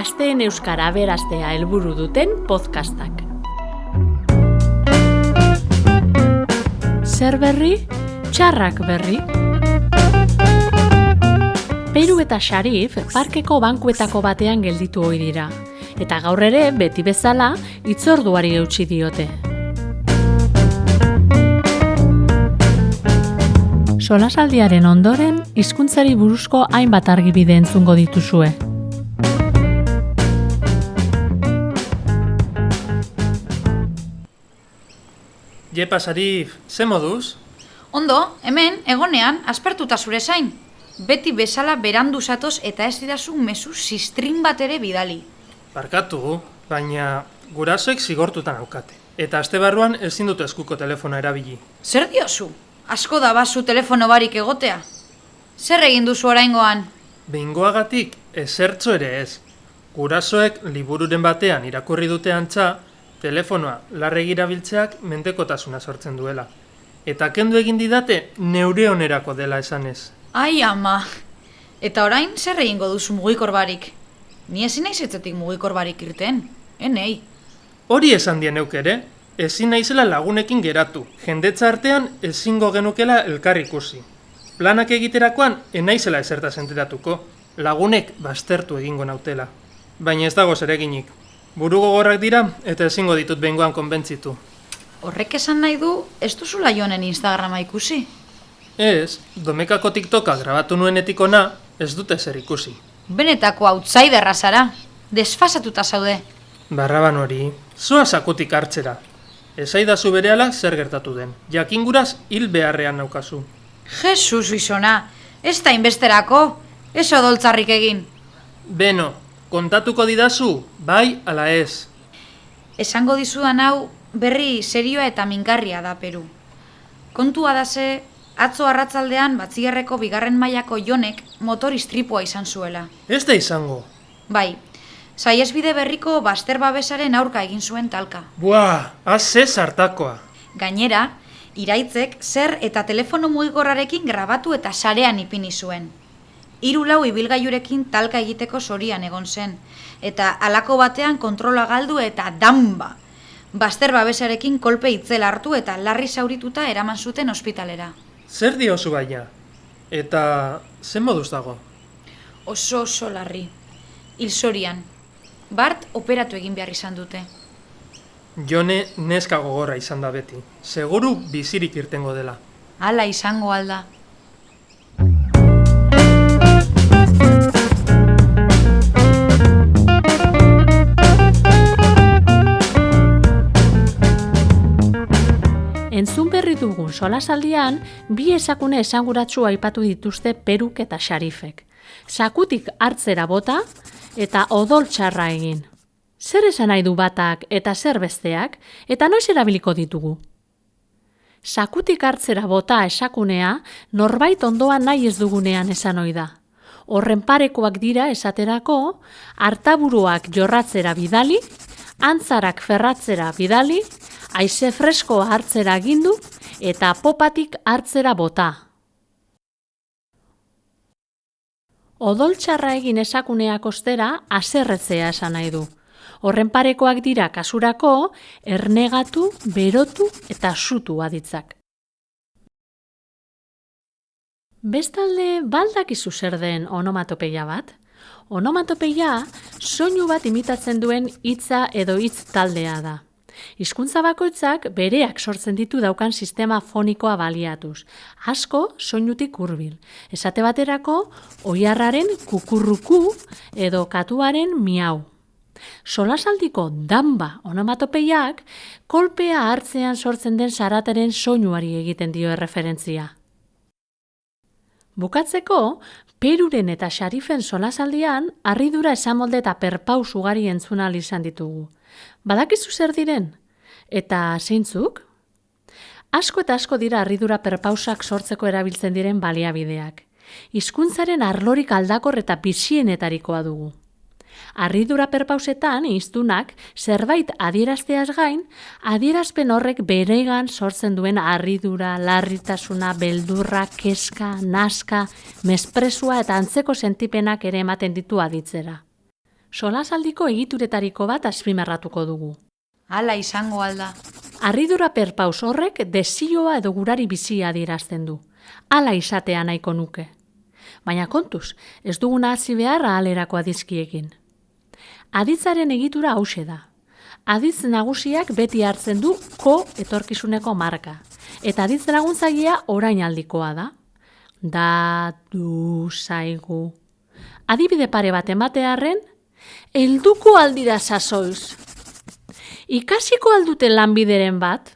gazteen euskara aberastea helburu duten podcastak. Zer berri? Txarrak berri. Peru eta Xarif parkeko bankuetako batean gelditu ohi dira, eta gaur ere beti bezala hitzorduari eutsi diote. Solasaldiaren ondoren, hizkuntzari buruzko hainbat argibide entzungo dituzue. Jepa, Sarif, ze moduz? Ondo, hemen, egonean, aspertuta zure zain. Beti bezala berandu zatoz eta ez didazu mezu sistrin bat ere bidali. Barkatu, baina gurasoek zigortutan aukate. Eta aste barruan ezin dut eskuko telefona erabili. Zer diozu? Asko da bazu telefono barik egotea. Zer egin duzu oraingoan? Behingoagatik ezertxo ere ez. Gurasoek libururen batean irakurri dute antza, telefonoa larregi erabiltzeak mendekotasuna sortzen duela. Eta kendu egin didate neure onerako dela esanez. Ai ama, eta orain zer egingo duzu mugikor barik? Ni ezin naiz etzetik mugikor barik irten, enei. Hori esan dien neuk ere, ezin naizela lagunekin geratu, jendetza artean ezingo genukela elkar ikusi. Planak egiterakoan enaizela ezerta sentiratuko, lagunek baztertu egingo nautela. Baina ez dago zereginik. Buru gogorrak dira eta ezingo ditut behingoan konbentzitu. Horrek esan nahi du, ez duzula Jonen Instagrama ikusi? Ez, Domekako TikToka grabatu nuenetik ona, ez dute zer ikusi. Benetako outsiderra zara, desfasatuta zaude. Barraban hori, zoa sakutik hartzera. Esaidazu berehala zer gertatu den, jakinguraz hil beharrean naukazu. Jesus izona, ez da inbesterako, ez odoltzarrik egin. Beno, kontatuko didazu, bai ala ez. Esango dizudan hau, berri serioa eta mingarria da Peru. Kontua da ze, atzo arratzaldean Batziarreko bigarren mailako Jonek motor istripua izan zuela. Ez da izango. Bai, saihesbide berriko bazter babesaren aurka egin zuen talka. Buah, ze sartakoa. Gainera, Iraitzek zer eta telefono mugikorrarekin grabatu eta sarean ipini zuen. 3-4 ibilgailurekin talka egiteko zorian egon zen, eta halako batean kontrola galdu eta damba! Bazter babesarekin kolpe itzel hartu eta larri zaurituta eraman zuten ospitalera. Zer diozu baina? Eta zen moduz dago? Oso larri. Hil zorian. Bart operatu egin behar izan dute. Jone neska gogorra izan da beti. Seguru bizirik irtengo dela. Hala izango alda. Entzun berri dugun solasaldian, bi esakune esanguratsu aipatu dituzte Peruk eta Xarifek. Sakutik hartzera bota eta odol txarra egin. Zer esan nahi du batak eta zer besteak, eta noiz erabiliko ditugu? Sakutik hartzera bota esakunea norbait ondoan nahi ez dugunean esan ohi da. Horren parekoak dira esaterako, artaburuak jorratzera bidali, antzarak ferratzera bidali, haize freskoa hartzera agindu eta popatik hartzera bota. Odol txarra egin esakuneak ostera haserretzea esan nahi du. Horren parekoak dira kasurako, ernegatu, berotu eta sutu aditzak. Bestalde, baldakizu zer den onomatopeia bat? Onomatopeia soinu bat imitatzen duen hitza edo hitz taldea da. Hizkuntza bakoitzak bereak sortzen ditu daukan sistema fonikoa baliatuz. Asko soinutik hurbil. Esate baterako, oiharraren kukurruku edo katuaren miau. Solasaldiko damba onomatopeiak kolpea hartzean sortzen den zarataren soinuari egiten dio erreferentzia. Bukatzeko, Peruren eta Xarifen solasaldian harridura esamolde eta perpaus ugari entzun ahal izan ditugu. Badakizu zer diren? Eta zeintzuk? Asko eta asko dira harridura perpausak sortzeko erabiltzen diren baliabideak. Hizkuntzaren arlorik aldakor eta bizienetarikoa dugu. Harridura perpausetan, hiztunak zerbait adierazteaz gain, adierazpen horrek beregan sortzen duen harridura, larritasuna, beldurra, kezka, naska, mespresua eta antzeko sentipenak ere ematen ditu aditzera. Solasaldiko egituretariko bat azpimarratuko dugu. Hala izango alda. Harridura perpaus horrek desioa edo gurari bizia adierazten du. Hala izatea nahiko nuke. Baina kontuz, ez duguna hasi behar ahalerako adizkiekin. Aditzaren egitura hauxe da. Aditz nagusiak beti hartzen du ko etorkizuneko marka. Eta aditz laguntzailea orainaldikoa da. Du, zaigu. Adibide pare bat ematearren, helduko aldira sasoiz. Ikasiko aldute lanbideren bat?